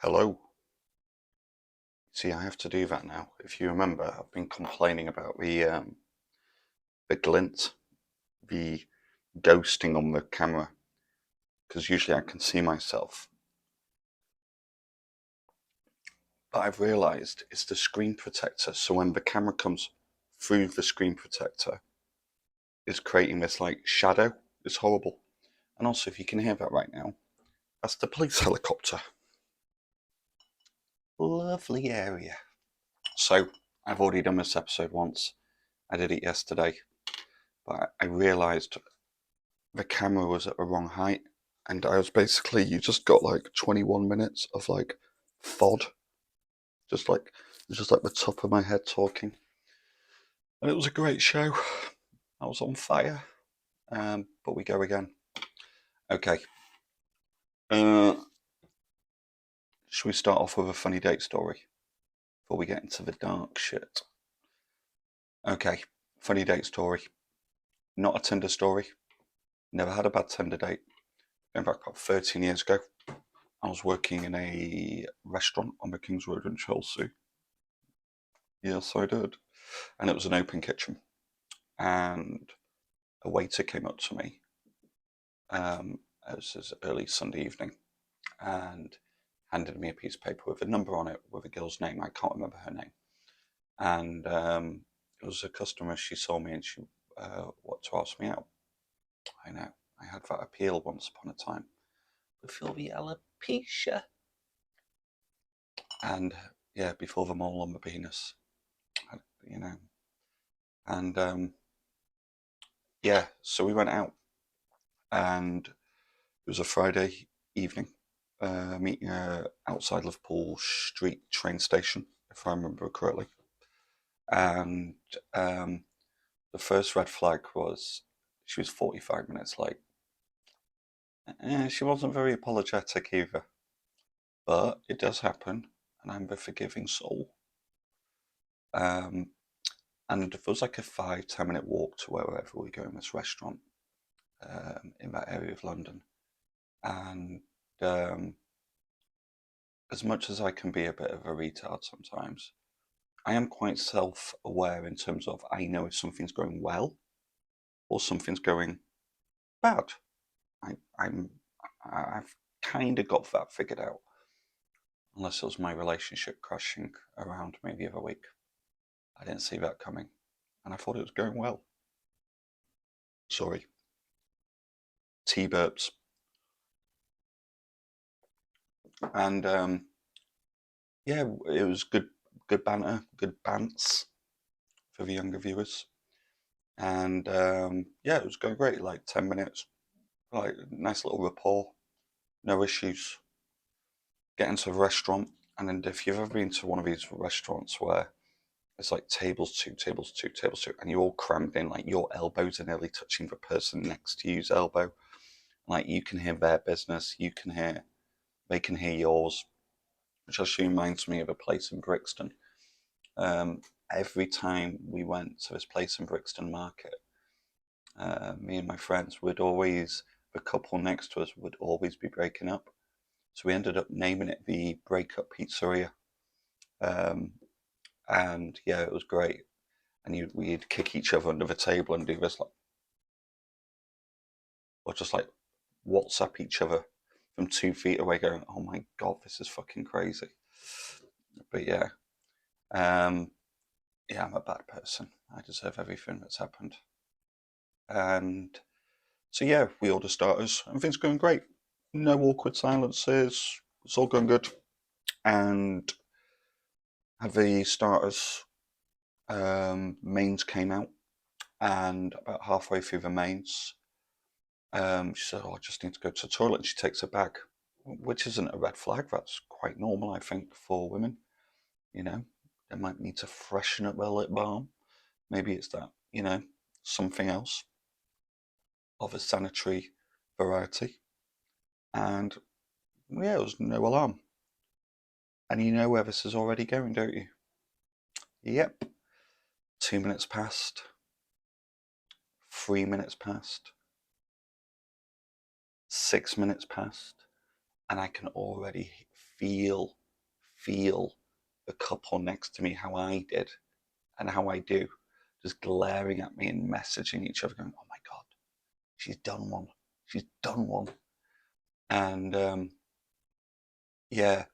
Hello. See, I have to do that now. If you remember, I've been complaining about the glint, the ghosting on the camera, because usually I can see myself. But I've realised it's the screen protector. So when the camera comes through the screen protector, it's creating this like shadow. It's horrible. And also, if you can hear that right now, that's the police helicopter. Lovely area. So I've already done this episode once. I did it yesterday, but I realised the camera was at the wrong height, and I was basically, you just got like 21 minutes of like FOD, just like the top of my head talking, and it was a great show. I was on fire. But we go again. Okay. uh should we start off with a funny date story before we get into the dark shit? Okay. Funny date story. Not a Tinder story. Never had a bad Tinder date. In fact, about 13 years ago, I was working in a restaurant on the King's Road in Chelsea. Yes, I did. And it was an open kitchen. And a waiter came up to me. It was early Sunday evening, and handed me a piece of paper with a number on it with a girl's name. I can't remember her name. And it was a customer. She saw me and she wanted to ask me out. I know. I had that appeal once upon a time. Before the alopecia. And yeah, before the mole on the penis. You know. And yeah, so we went out, and it was a Friday evening, meeting outside Liverpool Street train station, if I remember correctly. And the first red flag was she was 45 minutes late. She wasn't very apologetic either, but it does happen, and I'm a forgiving soul. Um, and there was like a 5-10 minute walk to wherever we go in this restaurant, in that area of London. And um, as much as I can be a bit of a retard sometimes, I am quite self-aware in terms of I know if something's going well or something's going bad. I'm I've kind of got that figured out, unless it was my relationship crashing around me the other week. I didn't see that coming, and I thought it was going well. Sorry, tea burps. And yeah, it was good banter, good bants for the younger viewers. And yeah, it was going great. Like 10 minutes, like nice little rapport, no issues. Get into a restaurant, and then if you've ever been to one of these restaurants where it's like tables two, tables two, tables two, and you're all crammed in, like your elbows are nearly touching the person next to you's elbow. Like you can hear their business, they can hear yours, which actually reminds me of a place in Brixton. Um, every time we went to this place in Brixton Market, me and my friends would always, the couple next to us would always be breaking up. So we ended up naming it the Breakup Pizzeria. Um, and yeah, it was great. And we'd kick each other under the table and do this, like, or just like WhatsApp each other from 2 feet away, going, "Oh my god, this is fucking crazy." But yeah, um, yeah, I'm a bad person. I deserve everything that's happened. And so yeah, we order starters. Everything's going great. No awkward silences. It's all going good. And have the starters. Mains came out, and about halfway through the mains, she said, "Oh, I just need to go to the toilet." And she takes her bag, which isn't a red flag. That's quite normal, I think, for women. You know, they might need to freshen up their lip balm. Maybe it's that, something else of a sanitary variety. And yeah, there was no alarm. And you know where this is already going, don't you? Yep. 2 minutes passed. 3 minutes passed. 6 minutes passed. and I can already feel the couple next to me how I did and how I do, just glaring at me and messaging each other, going, "Oh my God, she's done one. She's done one." And yeah,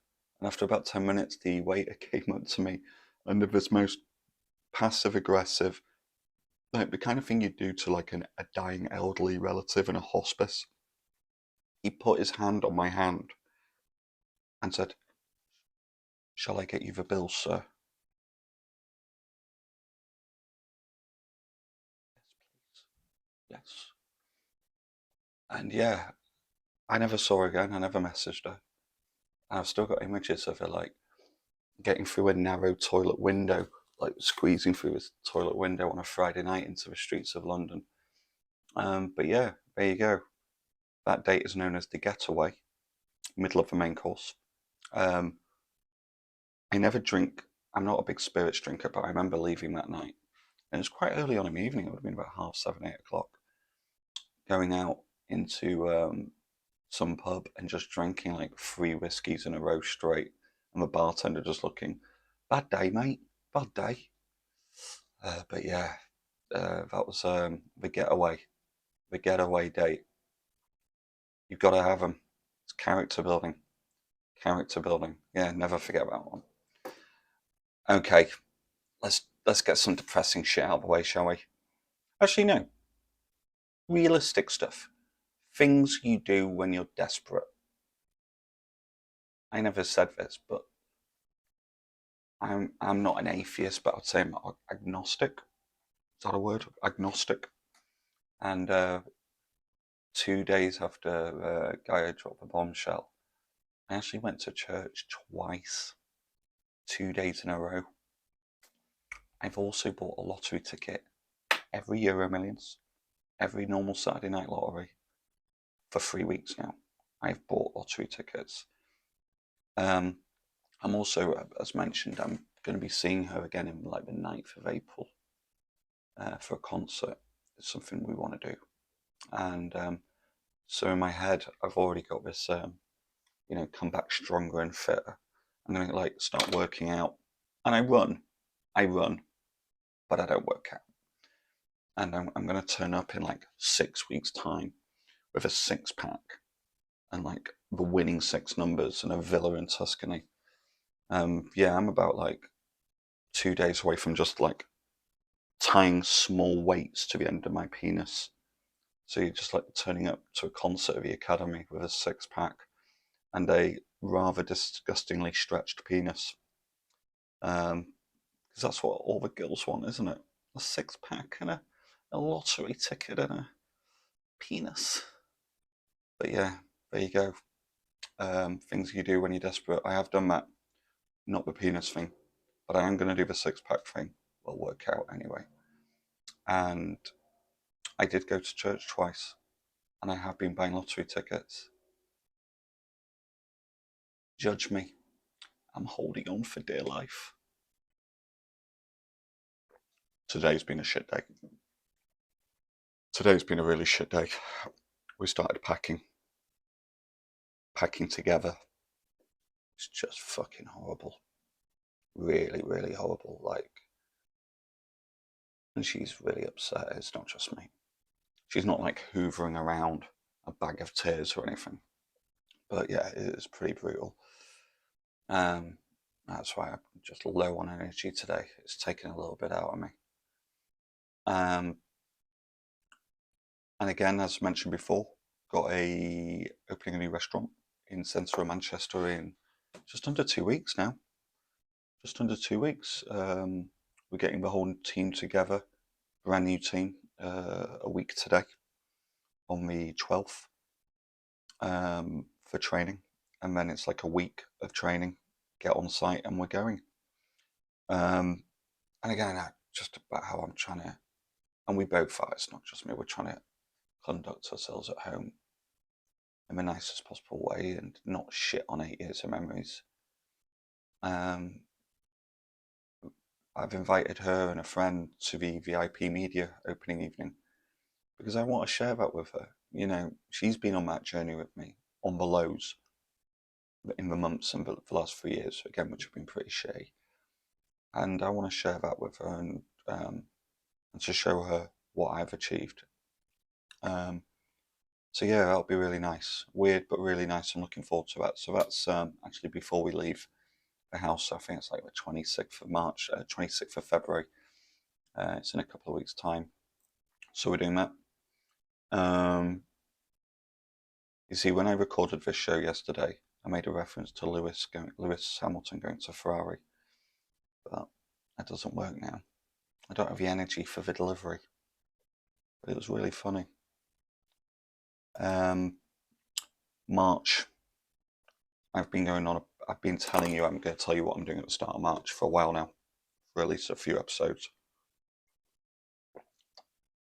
and after about 10 minutes, the waiter came up to me under this most passive aggressive, like the kind of thing you do to like a dying elderly relative in a hospice. He put his hand on my hand and said, "Shall I get you the bill, sir?" Yes, please. Yes. And yeah, I never saw her again. I never messaged her. And I've still got images of her like getting through a narrow toilet window, like squeezing through a toilet window on a Friday night into the streets of London. But yeah, there you go. That date is known as the getaway, middle of the main course. Um, I never drink. I'm not a big spirits drinker, but I remember leaving that night. And it was quite early on in the evening. It would have been about 7:30, 8 o'clock. Going out into some pub and just drinking like 3 whiskeys in a row straight, and the bartender just looking, "Bad day, mate. Bad day." But yeah, that was the getaway. The getaway date. You've got to have them. It's character building. Character building. Yeah, never forget that one. Okay, let's get some depressing shit out of the way, shall we? Actually, no. Realistic stuff. Things you do when you're desperate. I never said this, but I'm not an atheist, but I'd say I'm agnostic. Is that a word? Agnostic. And 2 days after Gaia dropped the bombshell, I actually went to church twice, 2 days in a row. I've also bought a lottery ticket every Euro Millions, every normal Saturday night lottery for 3 weeks now. I've bought lottery tickets. I'm also, as mentioned, I'm going to be seeing her again in like the 9th of April for a concert. It's something we want to do. And so in my head, I've already got this, come back stronger and fitter. I'm going to like start working out. And I run, but I don't work out. And I'm going to turn up in like 6 weeks' time with a 6-pack and like the winning 6 numbers and a villa in Tuscany. Yeah, I'm about like 2 days away from just like tying small weights to the end of my penis. So you're just like turning up to a concert at the Academy with a 6-pack and a rather disgustingly stretched penis. Because that's what all the girls want, isn't it? A 6-pack and a lottery ticket and a penis. But yeah, there you go. Things you do when you're desperate. I have done that. Not the penis thing, but I am going to do the 6-pack thing. We'll work out anyway. And I did go to church twice, and I have been buying lottery tickets. Judge me. I'm holding on for dear life. Today's been a shit day. Today's been a really shit day. We started packing together. It's just fucking horrible. Really, really horrible. Like, and she's really upset. It's not just me. She's not like hoovering around a bag of tears or anything. But yeah, it is pretty brutal. That's why I'm just low on energy today. It's taken a little bit out of me. And again, as mentioned before, got opening a new restaurant in centre of Manchester in just under 2 weeks now. Just under 2 weeks. We're getting the whole team together, brand new team, a week today on the 12th for training. And then it's like a week of training, get on site, and we're going. And again, just about how I'm trying to, and we both are, it's not just me, we're trying to conduct ourselves at home in the nicest possible way and not shit on 8 years of memories. I've invited her and a friend to the VIP media opening evening because I want to share that with her. You know, she's been on that journey with me, on the lows, in the months and the last 3 years, again, which have been pretty shitty. And I want to share that with her and to show her what I've achieved. So yeah, that'll be really nice. Weird, but really nice. I'm looking forward to that. So that's actually before we leave the house. I think it's like the 26th of March, 26th of February. It's in a couple of weeks' time. So we're doing that. You see, when I recorded this show yesterday, I made a reference to Lewis Hamilton going to Ferrari. But that doesn't work now. I don't have the energy for the delivery. But it was really funny. March. I've been telling you I'm going to tell you what I'm doing at the start of March for a while now, for at least a few episodes.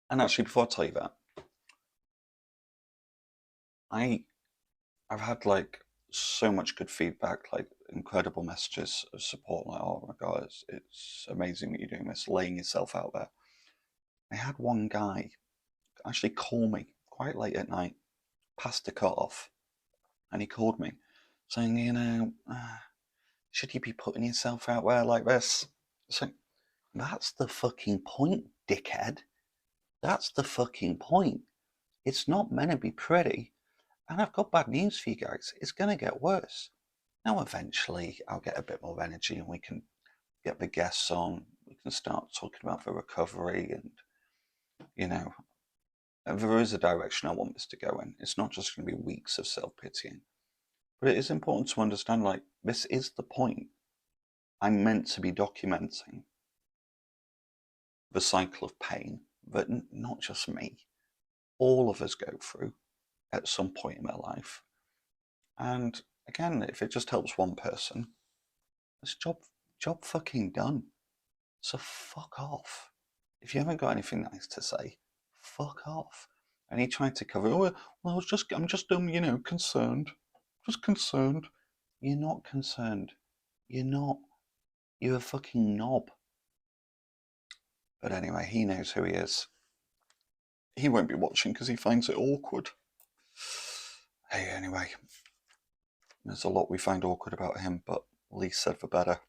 And actually, before I tell you that, I've had like so much good feedback, like incredible messages of support, like, oh my God, it's amazing that you're doing this, laying yourself out there. I had one guy actually call me quite late at night, past the cut-off, and he called me saying, should you be putting yourself out there like this? So that's the fucking point, dickhead. That's the fucking point. It's not meant to be pretty. And I've got bad news for you guys. It's going to get worse. Now, eventually, I'll get a bit more energy and we can get the guests on. We can start talking about the recovery and, there is a direction I want this to go in. It's not just going to be weeks of self-pitying. But it is important to understand, like, this is the point. I'm meant to be documenting the cycle of pain that not just me, all of us go through at some point in their life. And again, if it just helps one person, it's job fucking done. So fuck off. If you haven't got anything nice to say, fuck off. And he tried to cover, oh, well, I'm just concerned. Just concerned. You're not concerned. You're not. You're a fucking knob. But anyway, he knows who he is. He won't be watching because he finds it awkward. Hey, anyway, there's a lot we find awkward about him, but least said the better.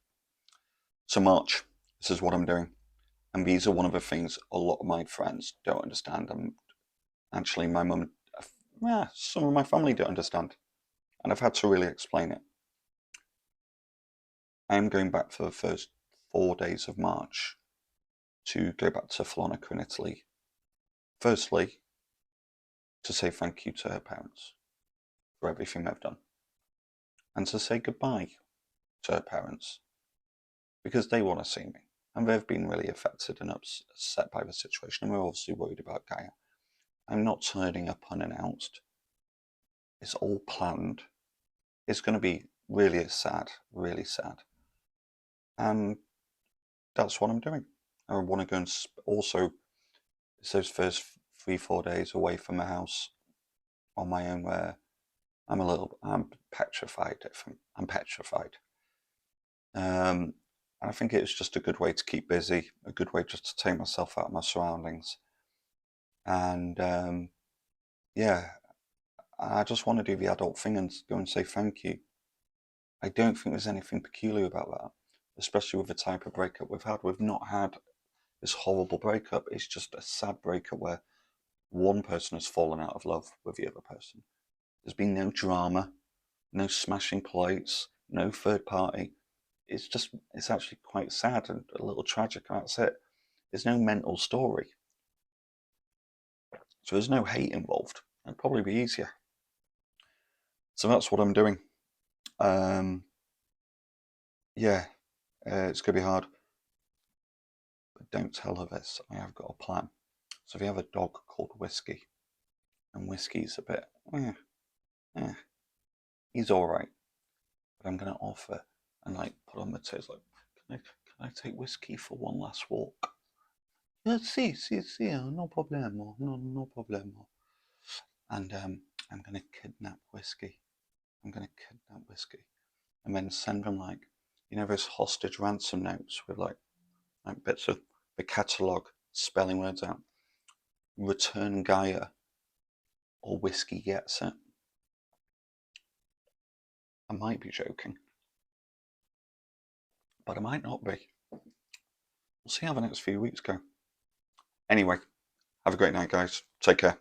So March, this is what I'm doing. And these are one of the things a lot of my friends don't understand. And actually, my mum, some of my family don't understand. And I've had to really explain it. I am going back for the first 4 days of March to go back to Florica in Italy. Firstly, to say thank you to her parents for everything they've done. And to say goodbye to her parents because they want to see me. And they've been really affected and upset by the situation. And we're obviously worried about Gaia. I'm not turning up unannounced. It's all planned. It's going to be really sad, really sad. And that's what I'm doing. I want to go and also, it's those first 3-4 days away from the house on my own where I'm petrified. I'm petrified. And I think it's just a good way to keep busy, a good way just to take myself out of my surroundings. And I just want to do the adult thing and go and say thank you. I don't think there's anything peculiar about that, especially with the type of breakup we've had. We've not had this horrible breakup. It's just a sad breakup where one person has fallen out of love with the other person. There's been no drama, no smashing plates, no third party. It's actually quite sad and a little tragic, and that's it. There's no mental story. So there's no hate involved. It'd probably be easier. So that's what I'm doing. It's going to be hard. But don't tell her this. I have got a plan. So if you have a dog called Whiskey, and Whiskey's a bit, he's alright. But I'm going to offer and put on the toes can I take Whiskey for one last walk? Yeah, sí, no problemo, no problemo. And I'm going to kidnap Whiskey. And then send them those hostage ransom notes with like bits of the catalogue spelling words out. Return Gaia or Whiskey gets it. I might be joking, but I might not be. We'll see how the next few weeks go. Anyway, have a great night, guys. Take care.